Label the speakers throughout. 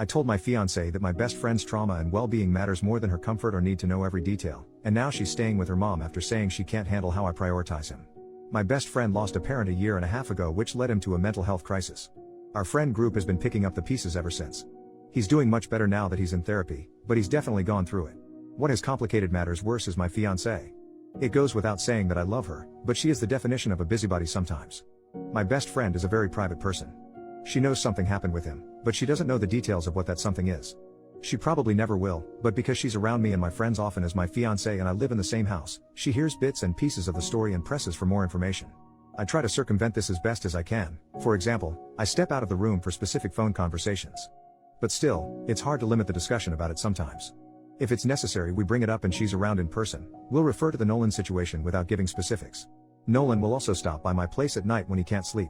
Speaker 1: I told my fiancée that my best friend's trauma and well-being matters more than her comfort or need to know every detail, and now she's staying with her mom after saying she can't handle how I prioritize him. My best friend lost a parent a year and a half ago, which led him to a mental health crisis. Our friend group has been picking up the pieces ever since. He's doing much better now that he's in therapy, but he's definitely gone through it. What has complicated matters worse is my fiancée. It goes without saying that I love her, but she is the definition of a busybody sometimes. My best friend is a very private person. She knows something happened with him, but she doesn't know the details of what that something is. She probably never will, but because she's around me and my friends often as my fiancée and I live in the same house, she hears bits and pieces of the story and presses for more information. I try to circumvent this as best as I can. For example, I step out of the room for specific phone conversations. But still, it's hard to limit the discussion about it sometimes. If it's necessary, we bring it up and she's around in person. We'll refer to the Nolan situation without giving specifics. Nolan will also stop by my place at night when he can't sleep.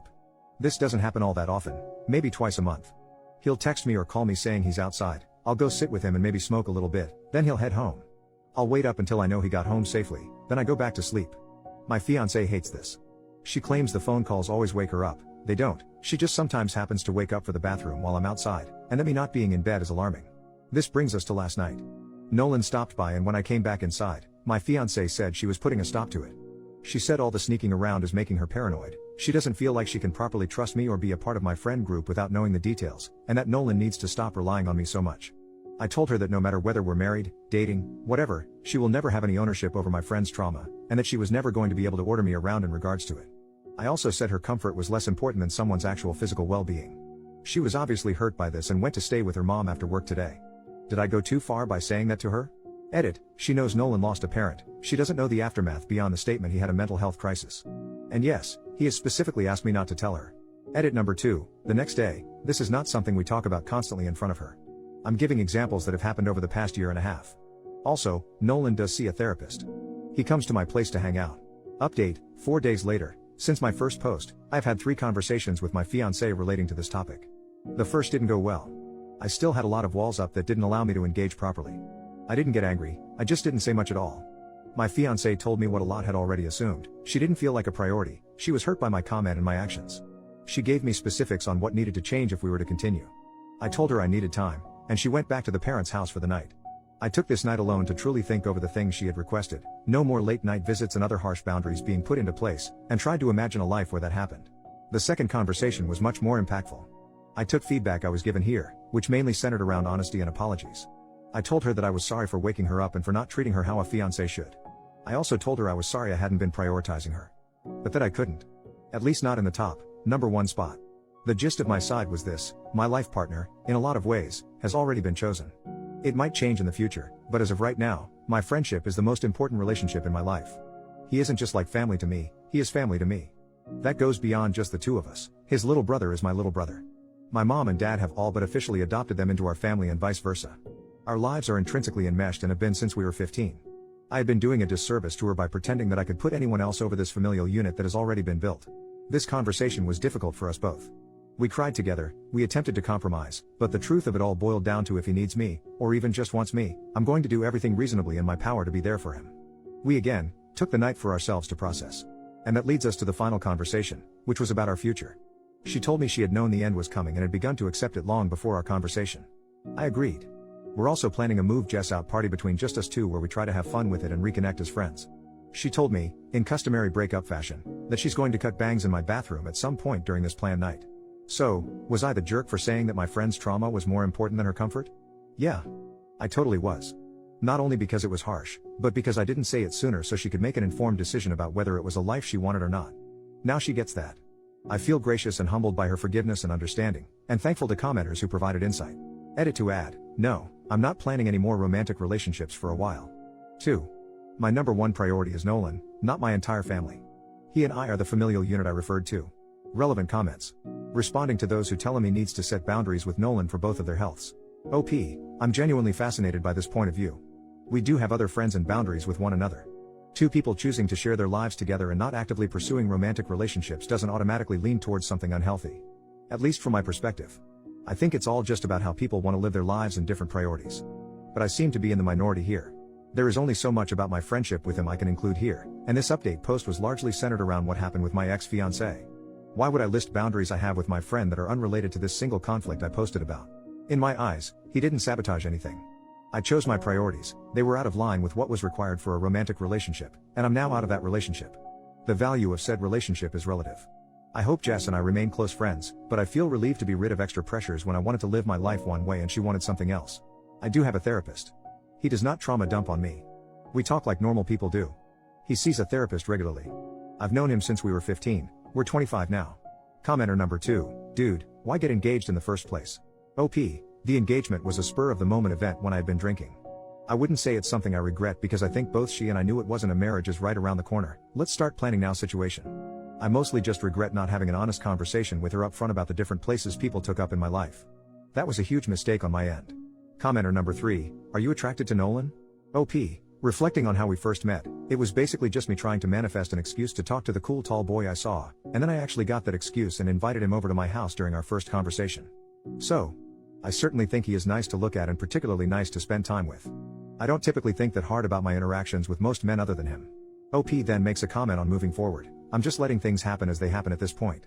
Speaker 1: This doesn't happen all that often, maybe twice a month. He'll text me or call me saying he's outside. I'll go sit with him and maybe smoke a little bit, then he'll head home. I'll wait up until I know he got home safely, then I go back to sleep. My fiancée hates this. She claims the phone calls always wake her up. They don't. She just sometimes happens to wake up for the bathroom while I'm outside, and that me not being in bed is alarming. This brings us to last night. Nolan stopped by, and when I came back inside, my fiancée said she was putting a stop to it. She said all the sneaking around is making her paranoid. She doesn't feel like she can properly trust me or be a part of my friend group without knowing the details, and that Nolan needs to stop relying on me so much. I told her that no matter whether we're married, dating, whatever, she will never have any ownership over my friend's trauma, and that she was never going to be able to order me around in regards to it. I also said her comfort was less important than someone's actual physical well-being. She was obviously hurt by this and went to stay with her mom after work today. Did I go too far by saying that to her? Edit, she knows Nolan lost a parent, she doesn't know the aftermath beyond the statement he had a mental health crisis. And yes, he has specifically asked me not to tell her. Edit number 2, the next day, this is not something we talk about constantly in front of her. I'm giving examples that have happened over the past year and a half. Also, Nolan does see a therapist. He comes to my place to hang out. Update, 4 days later, since my first post, I've had 3 conversations with my fiancée relating to this topic. The first didn't go well. I still had a lot of walls up that didn't allow me to engage properly. I didn't get angry, I just didn't say much at all. My fiancée told me what a lot had already assumed. She didn't feel like a priority, she was hurt by my comment and my actions. She gave me specifics on what needed to change if we were to continue. I told her I needed time, and she went back to the parents' house for the night. I took this night alone to truly think over the things she had requested, no more late night visits and other harsh boundaries being put into place, and tried to imagine a life where that happened. The second conversation was much more impactful. I took feedback I was given here, which mainly centered around honesty and apologies. I told her that I was sorry for waking her up and for not treating her how a fiancé should. I also told her I was sorry I hadn't been prioritizing her. But that I couldn't. At least not in the top, number 1 spot. The gist of my side was this: my life partner, in a lot of ways, has already been chosen. It might change in the future, but as of right now, my friendship is the most important relationship in my life. He isn't just like family to me, he is family to me. That goes beyond just the two of us. His little brother is my little brother. My mom and dad have all but officially adopted them into our family and vice versa. Our lives are intrinsically enmeshed and have been since we were 15. I had been doing a disservice to her by pretending that I could put anyone else over this familial unit that has already been built. This conversation was difficult for us both. We cried together, we attempted to compromise, but the truth of it all boiled down to if he needs me, or even just wants me, I'm going to do everything reasonably in my power to be there for him. We again took the night for ourselves to process. And that leads us to the final conversation, which was about our future. She told me she had known the end was coming and had begun to accept it long before our conversation. I agreed. We're also planning a move Jess out party between just us two where we try to have fun with it and reconnect as friends. She told me, in customary breakup fashion, that she's going to cut bangs in my bathroom at some point during this planned night. So, was I the jerk for saying that my friend's trauma was more important than her comfort? Yeah. I totally was. Not only because it was harsh, but because I didn't say it sooner so she could make an informed decision about whether it was a life she wanted or not. Now she gets that. I feel gracious and humbled by her forgiveness and understanding, and thankful to commenters who provided insight. Edit to add, no, I'm not planning any more romantic relationships for a while. 2. My number 1 priority is Nolan, not my entire family. He and I are the familial unit I referred to. Relevant comments. Responding to those who tell him he needs to set boundaries with Nolan for both of their healths. OP, I'm genuinely fascinated by this point of view. We do have other friends and boundaries with one another. 2 people choosing to share their lives together and not actively pursuing romantic relationships doesn't automatically lean towards something unhealthy. At least from my perspective. I think it's all just about how people want to live their lives and different priorities. But I seem to be in the minority here. There is only so much about my friendship with him I can include here, and this update post was largely centered around what happened with my ex-fiancée. Why would I list boundaries I have with my friend that are unrelated to this single conflict I posted about? In my eyes, he didn't sabotage anything. I chose my priorities, they were out of line with what was required for a romantic relationship, and I'm now out of that relationship. The value of said relationship is relative. I hope Jess and I remain close friends, but I feel relieved to be rid of extra pressures when I wanted to live my life one way and she wanted something else. I do have a therapist. He does not trauma dump on me. We talk like normal people do. He sees a therapist regularly. I've known him since we were 15, we're 25 now. Commenter number 2, dude, why get engaged in the first place? OP, the engagement was a spur of the moment event when I had been drinking. I wouldn't say it's something I regret because I think both she and I knew it wasn't a marriage is right around the corner, let's start planning now situation. I mostly just regret not having an honest conversation with her up front about the different places people took up in my life. That was a huge mistake on my end. Commenter number 3, are you attracted to Nolan? OP, reflecting on how we first met, it was basically just me trying to manifest an excuse to talk to the cool tall boy I saw, and then I actually got that excuse and invited him over to my house during our first conversation. So, I certainly think he is nice to look at and particularly nice to spend time with. I don't typically think that hard about my interactions with most men other than him. OP then makes a comment on moving forward. I'm just letting things happen as they happen at this point.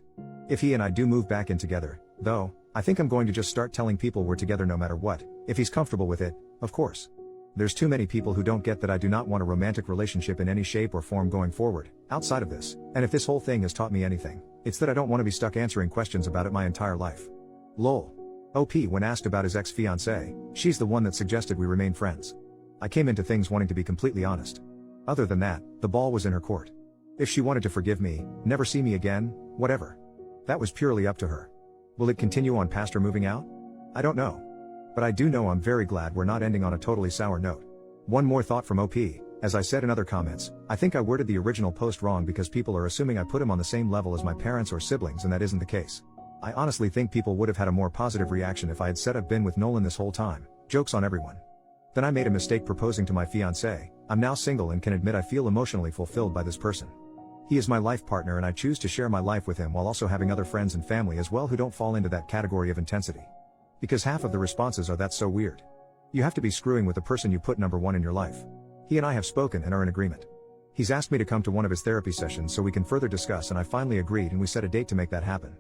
Speaker 1: If he and I do move back in together, though, I think I'm going to just start telling people we're together no matter what, if he's comfortable with it, of course. There's too many people who don't get that I do not want a romantic relationship in any shape or form going forward, outside of this, and if this whole thing has taught me anything, it's that I don't want to be stuck answering questions about it my entire life. Lol. OP when asked about his ex-fiancée, she's the one that suggested we remain friends. I came into things wanting to be completely honest. Other than that, the ball was in her court. If she wanted to forgive me, never see me again, whatever. That was purely up to her. Will it continue on past her moving out? I don't know. But I do know I'm very glad we're not ending on a totally sour note. One more thought from OP, as I said in other comments, I think I worded the original post wrong because people are assuming I put him on the same level as my parents or siblings and that isn't the case. I honestly think people would have had a more positive reaction if I had said I've been with Nolan this whole time, jokes on everyone. Then I made a mistake proposing to my fiancée, I'm now single and can admit I feel emotionally fulfilled by this person. He is my life partner and I choose to share my life with him while also having other friends and family as well who don't fall into that category of intensity. Because half of the responses are that's so weird. You have to be screwing with the person you put number one in your life. He and I have spoken and are in agreement. He's asked me to come to one of his therapy sessions so we can further discuss and I finally agreed and we set a date to make that happen.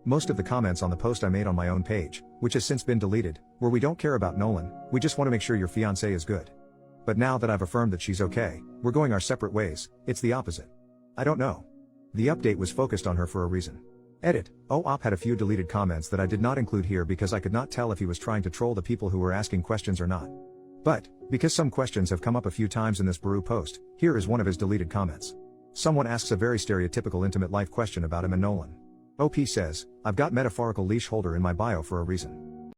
Speaker 1: Most of the comments on the post I made on my own page, which has since been deleted, were we don't care about Nolan, we just want to make sure your fiancée is good. But now that I've affirmed that she's okay, we're going our separate ways, it's the opposite. I don't know. The update was focused on her for a reason. Edit, OP had a few deleted comments that I did not include here because I could not tell if he was trying to troll the people who were asking questions or not. But, because some questions have come up a few times in this Baru post, here is one of his deleted comments. Someone asks a very stereotypical intimate life question about him and Nolan. OP says, I've got metaphorical leash holder in my bio for a reason.